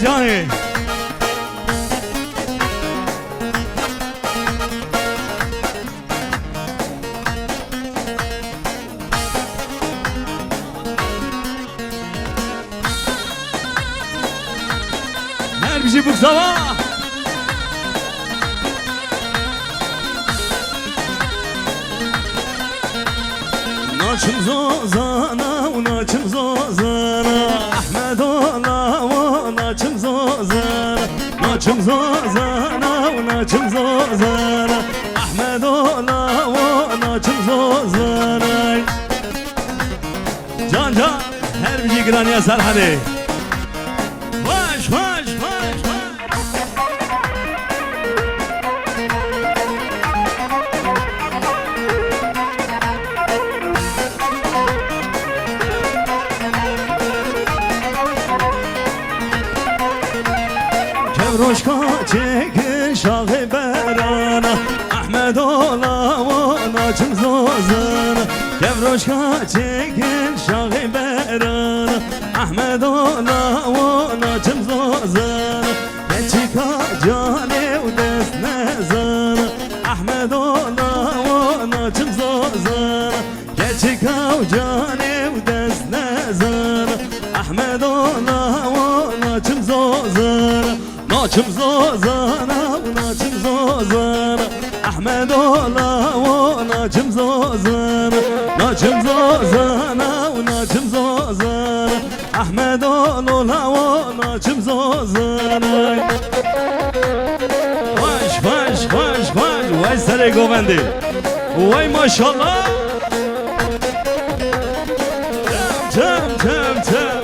جاني بيجي بوك صباح ناچم زوزانا وناچم زوزانا احمد الله وناچم زوزانا ناچم زوزانا وناچم زوزانا احمد الله وناچم زوزانا جان جان هر بيجي گرانی اثر هده واش واش واش روشکا چکن شاق برانا احمد الله و ناچم زوزانا روشکا چکن شاق برانا احمد الله و ناچم زوزانا چیکا جانه و دست نزانا احمد الله و ناچم زوزانا چیکا جانه و دست نزانا احمد الله و ناچم زوزانا ناچم زوزانا وناچم زوزانا احمد الله وناچم زوزانا ناچم زوزانا وناچم زوزانا احمد الله وناچم زوزانا واش واش واش واش وای سر گوبنده وای ماشاءالله تم تم تم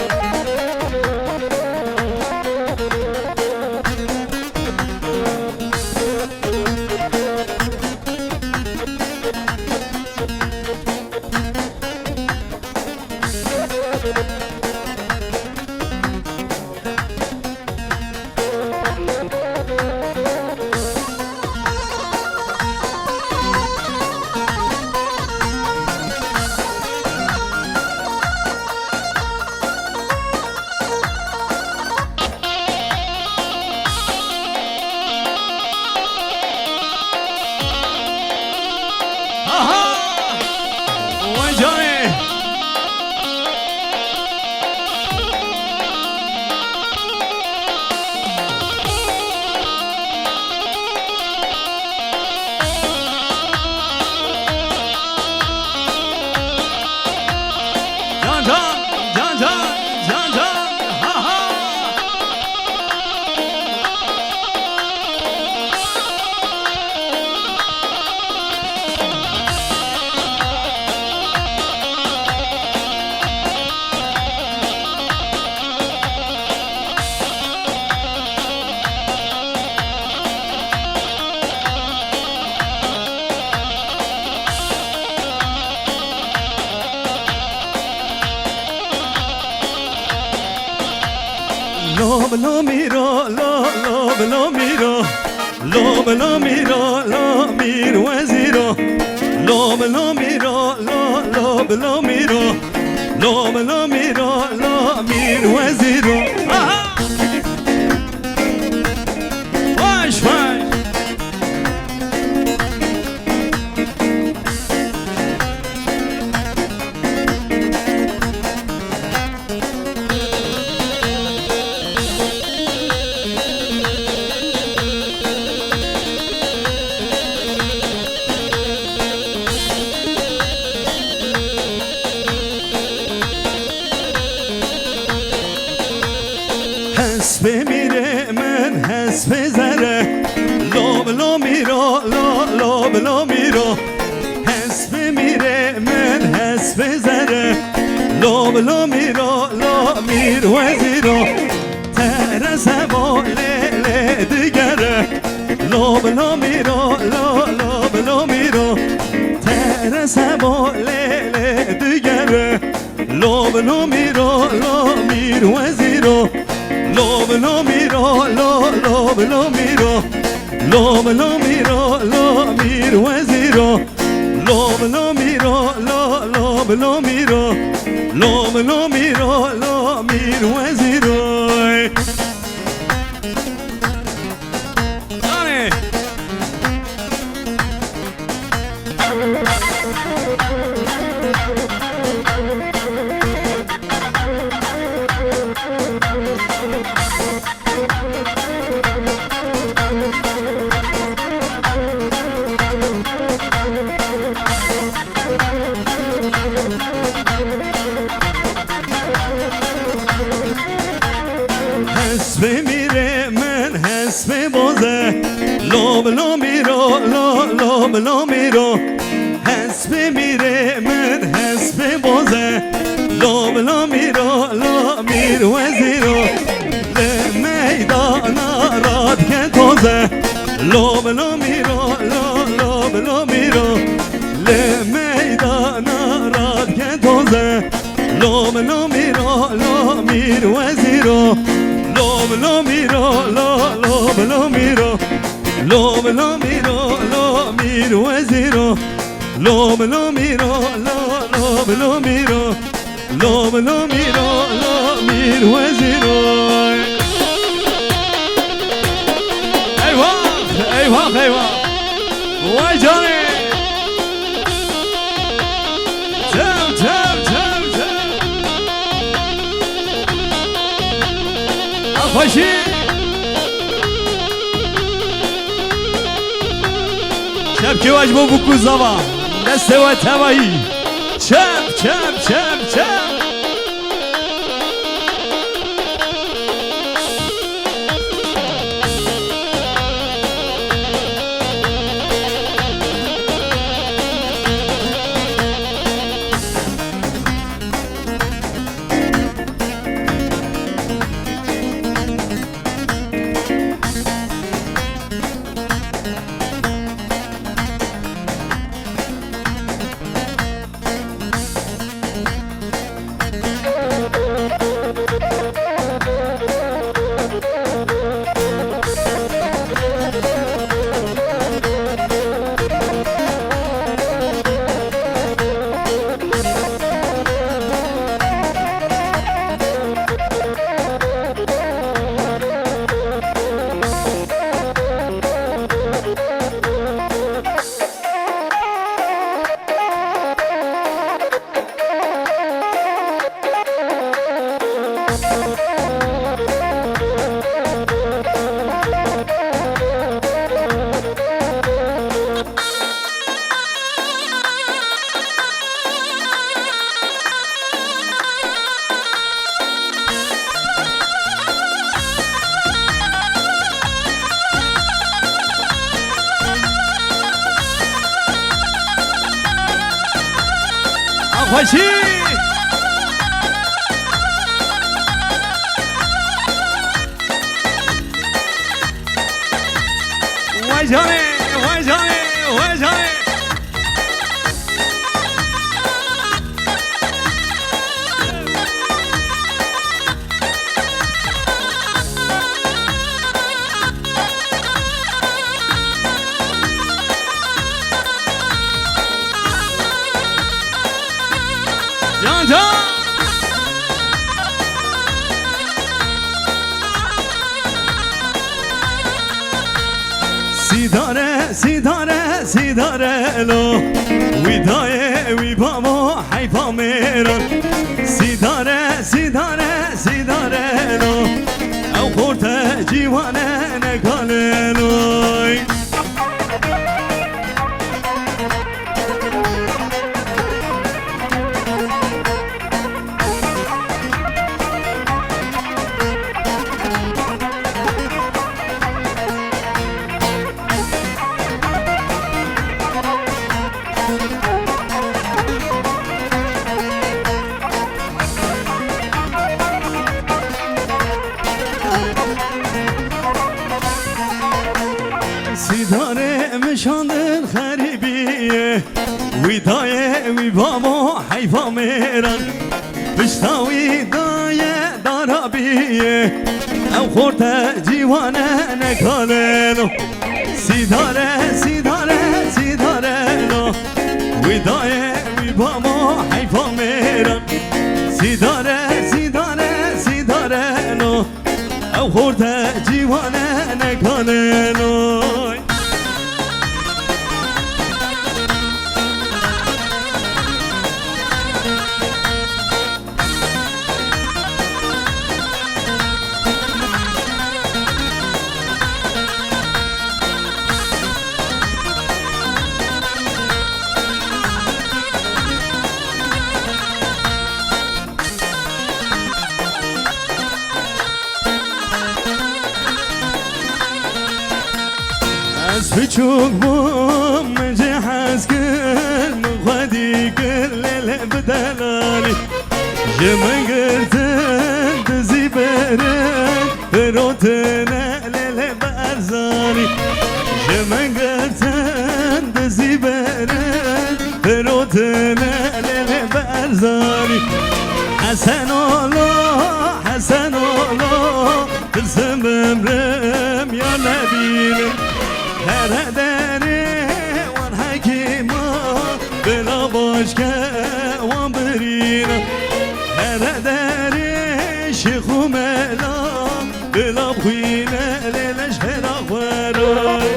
lo miro, lo miro, lo miro, lo miro waziro, lo miro, lo miro, lo miro, lo miro waziro. Wash wash. حسب میره من حسب زره لو میرو لو میرو حسب میره من حسب زره لو میرو میر وزیرو ترس با لیله دیگره لو میرو لو میرو ترس با لیله دیگره لو میرو میر وزیرو lo miro, lo miro, lo miro, lo miro waziro, lo miro, lo miro, lo miro, lo miro waziro. لوم میرو لوم میرو حسب میره من حسب بازه لوم میرو میر وزیرو لمیدان راد که تازه لوم میرو میرو لمیدان راد که تازه لوم میرو میر وزیرو لوم میرو میرو لوم میرو میر وزیرو لوم میرو میرو لوم میرو میر وزیرو ایوه وای جانی خوشی شب که واجبو بکو زبا دست و تبایی چپ خوشی وای جانی جان سیداره لو ویدای وی بابا حیفا میرن سیداره لو او خورت جیوانه نگاله لوی سیداره مشاندن خریبیه ویدای وی بابا حیفا میرن پشتا ویدای دارابیه او خورت جیوانه نکالنو سیداره نو ویدای وی بابا حیفا میرن سیداره نو او خورت جیوانه نکالنو küçük bum cihaz kıl Mıhvadi kıl lele bedelali Jımı gırtın dizi berin Firotine lele berzani Jımı gırtın dizi berin Firotine lele berzani Hasan oğlu Kızım ömrüm ya Nebim Her deri var hakima Bela başka var birine Her deri şihu mela Bela bkhine leleş herak varay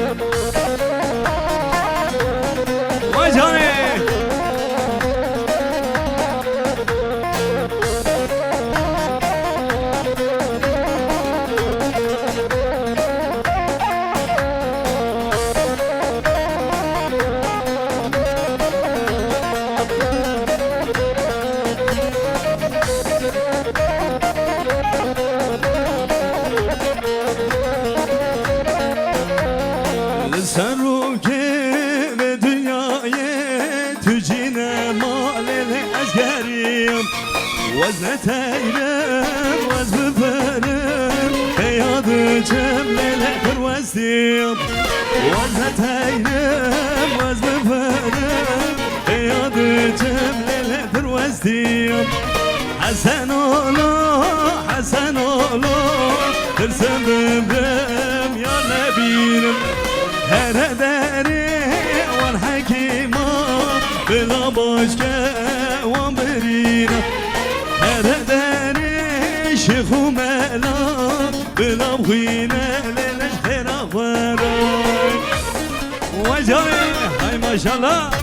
Vay canım Sarruke ve dünyaya tücine malele ezgeriyim Vazne teyrem vaz beberim Beyadı cemlele kırvestiyim Vazne teyrem vaz beberim Beyadı cemlele kırvestiyim Hasan oğlu Kırsın ömrüm ya Nebim Her deri var hakima Bela başka var birine Her deri şihu mela Bela bkhine leleş herak varay Vay canım hay maşallah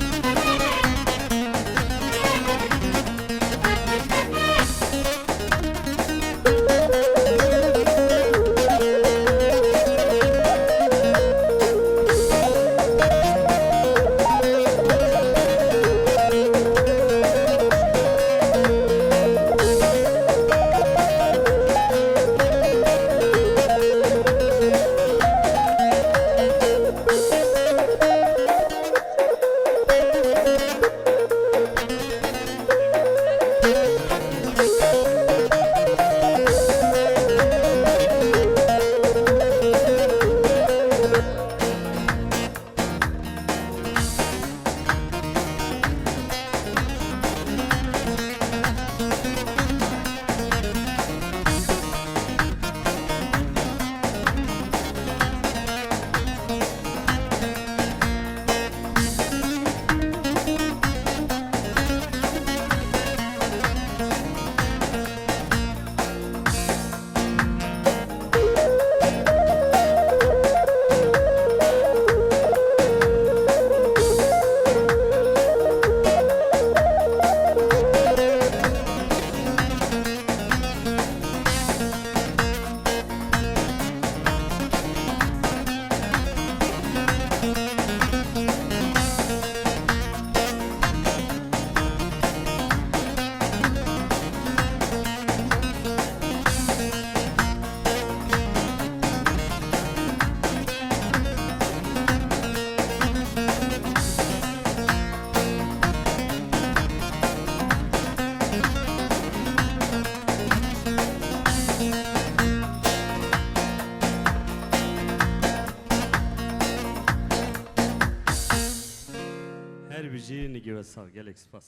Her bir şey nigi ve sağ gelek spas.